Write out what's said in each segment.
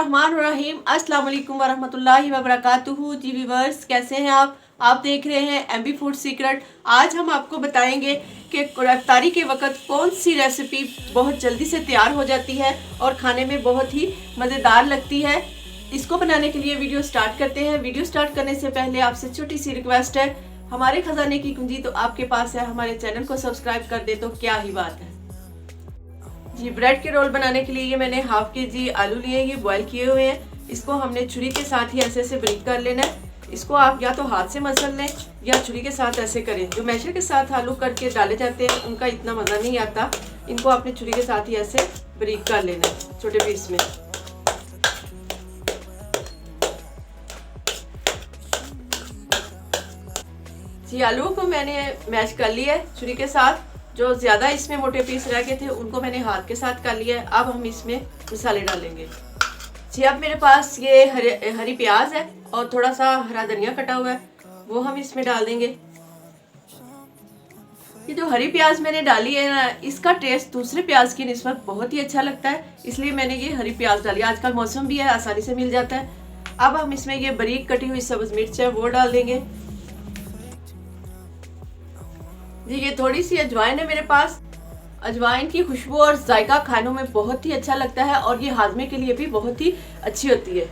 बिस्मिल्लाहिर्रहमानिर्रहीम। अस्सलाम वालेकुम वरहमतुल्लाहि वबरकातुहू। जी व्यूअर्स, कैसे हैं आप देख रहे हैं एमबी फूड सीक्रेट। आज हम आपको बताएंगे कि इफ्तारी के वक्त कौन सी रेसिपी बहुत जल्दी से तैयार हो जाती है और खाने में बहुत ही मज़ेदार लगती है। इसको बनाने के लिए वीडियो स्टार्ट करते हैं। वीडियो स्टार्ट करने से पहले आपसे छोटी सी रिक्वेस्ट है, हमारे खजाने की कुंजी तो आपके पास है, हमारे चैनल को सब्सक्राइब कर दे तो क्या ही बात है। जी, ब्रेड के रोल बनाने के लिए ये मैंने हाफ केजी आलू लिए, ये बॉईल किए हुए हैं। इसको हमने छुरी के साथ ही ऐसे ऐसे ब्रेक कर लेना है। इसको आप या तो हाथ से मसल लें या छुरी के साथ ऐसे करें। जो मैशर के साथ आलू करके डाले जाते हैं उनका इतना मज़ा नहीं आता। इनको आपने छुरी के साथ ही ऐसे ब्रेक कर लेना है छोटे पीस में। जी, आलू को मैंने मैश कर लिया है छुरी के साथ। जो ज़्यादा इसमें मोटे पीस रह गए थे उनको मैंने हाथ के साथ कर लिया है। अब हम इसमें मसाले डालेंगे। जी, अब मेरे पास ये हरी प्याज है और थोड़ा सा हरा धनिया कटा हुआ है, वो हम इसमें डाल देंगे। ये जो हरी प्याज मैंने डाली है ना, इसका टेस्ट दूसरे प्याज की निस्बत बहुत ही अच्छा लगता है, इसलिए मैंने ये हरी प्याज डाली। आजकल मौसम भी है, आसानी से मिल जाता है। अब हम इसमें ये बारीक कटी हुई सब्ज मिर्च है वो डाल देंगे। जी, ये थोड़ी सी अजवाइन है मेरे पास। अजवाइन की खुशबू और जायका खानों में बहुत ही अच्छा लगता है और ये हाजमे के लिए भी बहुत ही अच्छी होती है।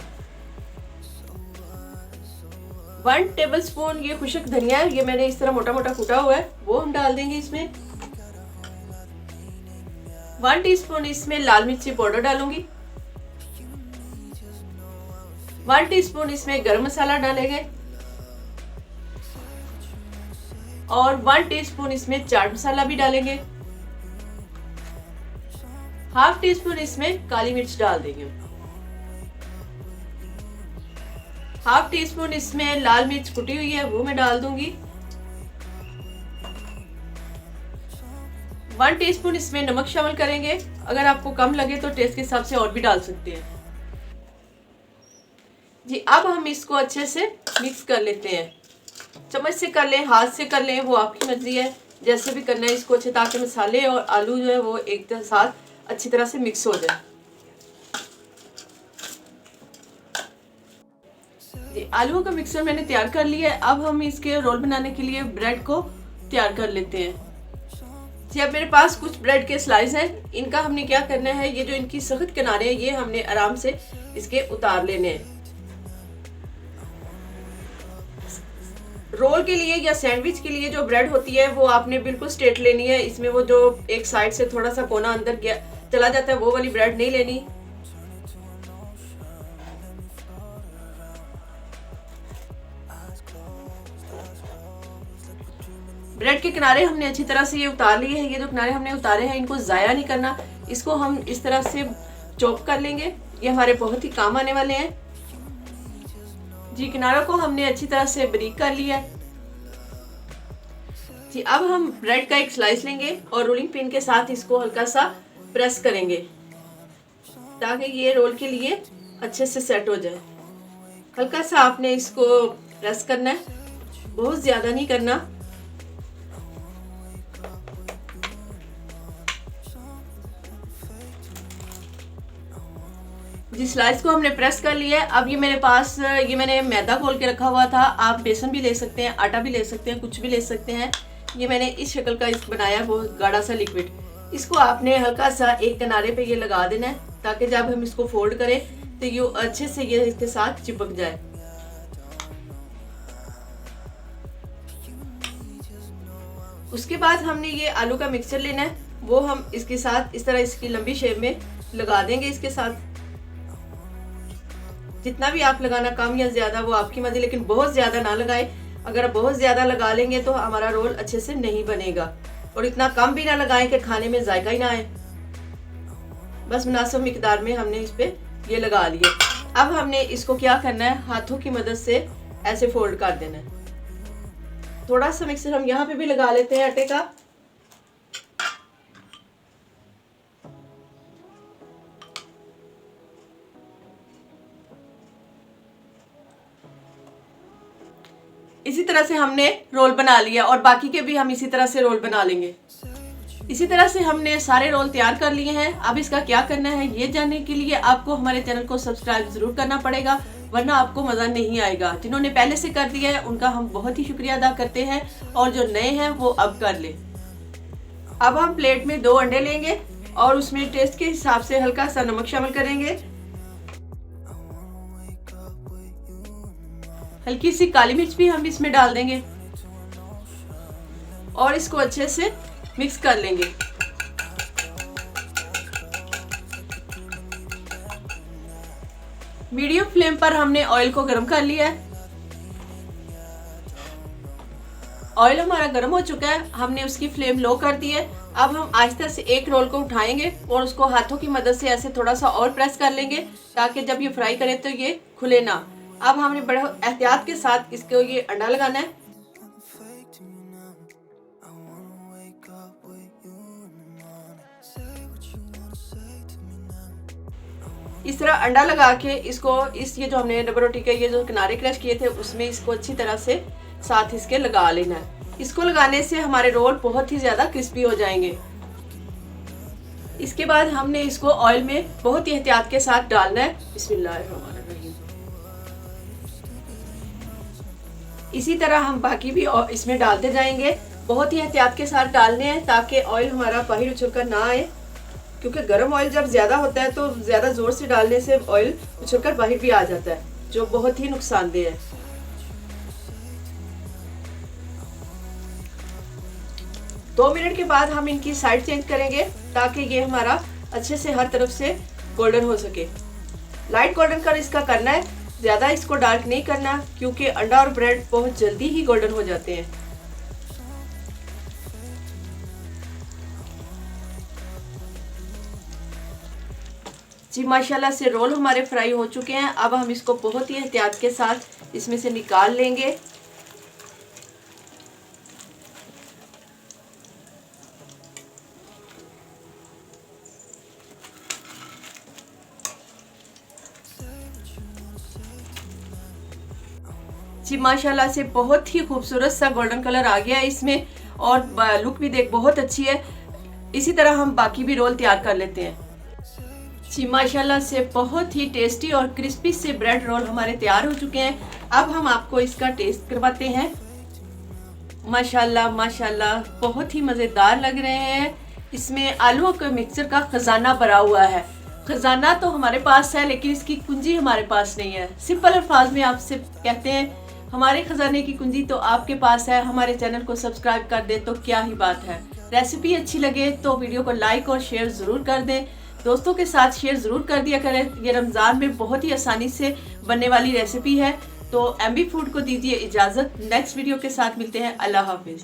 1 टेबलस्पून ये खुशक धनिया है, ये मैंने इस तरह मोटा मोटा कूटा हुआ है, वो हम डाल देंगे इसमें। 1 टीस्पून इसमें लाल मिर्ची पाउडर डालूंगी। 1 टीस्पून इसमें गरम मसाला डालेंगे और 1 टीस्पून इसमें चाट मसाला भी डालेंगे। हाफ टी स्पून इसमें काली मिर्च डाल देंगे। हाफ टी स्पून इसमें लाल मिर्च कुटी हुई है वो मैं डाल दूंगी। 1 टीस्पून इसमें नमक शामिल करेंगे। अगर आपको कम लगे तो टेस्ट के हिसाब से और भी डाल सकते हैं। जी, अब हम इसको अच्छे से मिक्स कर लेते हैं। चम्मच से कर लें, हाथ से कर लें, वो आपकी मर्जी है, जैसे भी करना है इसको अच्छे, ताकि मसाले और आलू जो है वो एक साथ अच्छी तरह से मिक्स हो जाए। आलूओं का मिक्सर मैंने तैयार कर लिया है। अब हम इसके रोल बनाने के लिए ब्रेड को तैयार कर लेते हैं। जी, अब मेरे पास कुछ ब्रेड के स्लाइस हैं। इनका हमने क्या करना है, ये जो इनकी सख्त किनारे हैं ये हमने आराम से इसके उतार लेने हैं। रोल के लिए या सैंडविच के लिए जो ब्रेड होती है वो आपने बिल्कुल स्ट्रेट लेनी है। इसमें वो जो एक साइड से थोड़ा सा कोना अंदर गया चला जाता है वो वाली ब्रेड नहीं लेनी। ब्रेड के किनारे हमने अच्छी तरह से ये उतार लिए हैं। ये जो किनारे हमने उतारे हैं इनको ज़ाया नहीं करना, इसको हम इस तरह से चॉप कर लेंगे। ये हमारे बहुत ही काम आने वाले हैं। जी, किनारों को हमने अच्छी तरह से बारीक कर लिया है। जी, अब हम ब्रेड का एक स्लाइस लेंगे और रोलिंग पिन के साथ इसको हल्का सा प्रेस करेंगे ताकि ये रोल के लिए अच्छे से सेट हो जाए। हल्का सा आपने इसको प्रेस करना है, बहुत ज़्यादा नहीं करना। जी, स्लाइस को हमने प्रेस कर लिया है। अब ये मेरे पास ये मैंने मैदा घोल के रखा हुआ था। आप बेसन भी ले सकते हैं, आटा भी ले सकते हैं, कुछ भी ले सकते हैं। ये मैंने इस शक्ल का बनाया, बहुत गाढ़ा सा लिक्विड। इसको आपने हल्का सा एक किनारे पे ये लगा देना है ताकि जब हम इसको फोल्ड करें तो ये अच्छे से ये इसके साथ चिपक जाए। उसके बाद हमने ये आलू का मिक्सचर लेना है, वो हम इसके साथ इस तरह इसकी लंबी शेप में लगा देंगे। इसके साथ जितना भी आप लगाना, कम या ज्यादा वो आपकी मर्जी, लेकिन बहुत ज्यादा ना लगाए। अगर बहुत ज्यादा लगा लेंगे तो हमारा रोल अच्छे से नहीं बनेगा, और इतना कम भी ना लगाएं कि खाने में जायका ही ना आए। बस मुनासिब मिकदार में हमने इस पे ये लगा लिया। अब हमने इसको क्या करना है, हाथों की मदद से ऐसे फोल्ड कर देना है। थोड़ा सा मिक्सर हम यहाँ पे भी लगा लेते हैं आटे का। इसी तरह से हमने रोल बना लिया और बाकी के भी हम इसी तरह से रोल बना लेंगे। इसी तरह से हमने सारे रोल तैयार कर लिए हैं। अब इसका क्या करना है ये जानने के लिए आपको हमारे चैनल को सब्सक्राइब जरूर करना पड़ेगा, वरना आपको मज़ा नहीं आएगा। जिन्होंने पहले से कर दिया है उनका हम बहुत ही शुक्रिया अदा करते हैं, और जो नए हैं वो अब कर ले। अब हम प्लेट में 2 अंडे लेंगे और उसमें टेस्ट के हिसाब से हल्का सा नमक शामिल करेंगे। हल्की सी काली मिर्च भी हम इसमें डाल देंगे और इसको अच्छे से मिक्स कर लेंगे। मीडियम फ्लेम पर हमने ऑयल को गर्म कर लिया है। ऑयल हमारा गर्म हो चुका है, हमने उसकी फ्लेम लो कर दी है। अब हम आहिस्ता से एक रोल को उठाएंगे और उसको हाथों की मदद से ऐसे थोड़ा सा और प्रेस कर लेंगे, ताकि जब ये फ्राई करें तो ये खुले ना। अब हमने बड़े एहतियात के साथ इसको ये अंडा लगाना है। इस तरह अंडा लगा के इसको ये जो हमने डबल रोटी के ये जो किनारे क्रश किए थे उसमें इसको अच्छी तरह से साथ इसके लगा लेना है। इसको लगाने से हमारे रोल बहुत ही ज्यादा क्रिस्पी हो जाएंगे। इसके बाद हमने इसको ऑयल में बहुत ही एहतियात के साथ डालना है। बिस्मिल्लाहिर्रहमानिर्रहीम। इसी तरह हम बाकी भी इसमें डालते जाएंगे। बहुत ही एहतियात के साथ डालने हैं ताकि ऑयल हमारा बाहर उछल कर ना आए, क्योंकि गर्म ऑयल जब ज्यादा होता है तो ज्यादा जोर से डालने से ऑयल उछलकर बाहर भी आ जाता है, जो बहुत ही नुकसानदेह है। दो मिनट के बाद हम इनकी साइड चेंज करेंगे ताकि ये हमारा अच्छे से हर तरफ से गोल्डन हो सके। लाइट गोल्डन कलर इसका करना है, ज्यादा इसको डार्क नहीं करना, क्योंकि अंडा और ब्रेड बहुत जल्दी ही गोल्डन हो जाते हैं। जी माशाल्लाह से रोल हमारे फ्राई हो चुके हैं। अब हम इसको बहुत ही एहतियात के साथ इसमें से निकाल लेंगे। जी माशाल्लाह से बहुत ही खूबसूरत सा गोल्डन कलर आ गया है इसमें, और लुक भी देख बहुत अच्छी है। इसी तरह हम बाकी भी रोल तैयार कर लेते हैं। जी माशाल्लाह से बहुत ही टेस्टी और क्रिस्पी से ब्रेड रोल हमारे तैयार हो चुके हैं। अब हम आपको इसका टेस्ट करवाते हैं। माशाल्लाह माशाल्लाह बहुत ही मज़ेदार लग रहे हैं। इसमें आलूओं के मिक्सचर का खजाना भरा हुआ है। खजाना तो हमारे पास है, लेकिन इसकी कुंजी हमारे पास नहीं है। सिंपल अल्फाज में आपसे कहते हैं, हमारे खजाने की कुंजी तो आपके पास है। हमारे चैनल को सब्सक्राइब कर दे तो क्या ही बात है। रेसिपी अच्छी लगे तो वीडियो को लाइक और शेयर ज़रूर कर दें। दोस्तों के साथ शेयर ज़रूर कर दिया करें। ये रमज़ान में बहुत ही आसानी से बनने वाली रेसिपी है। तो MB फूड को दीजिए इजाज़त। नेक्स्ट वीडियो के साथ मिलते हैं। अल्लाह हाफिज़।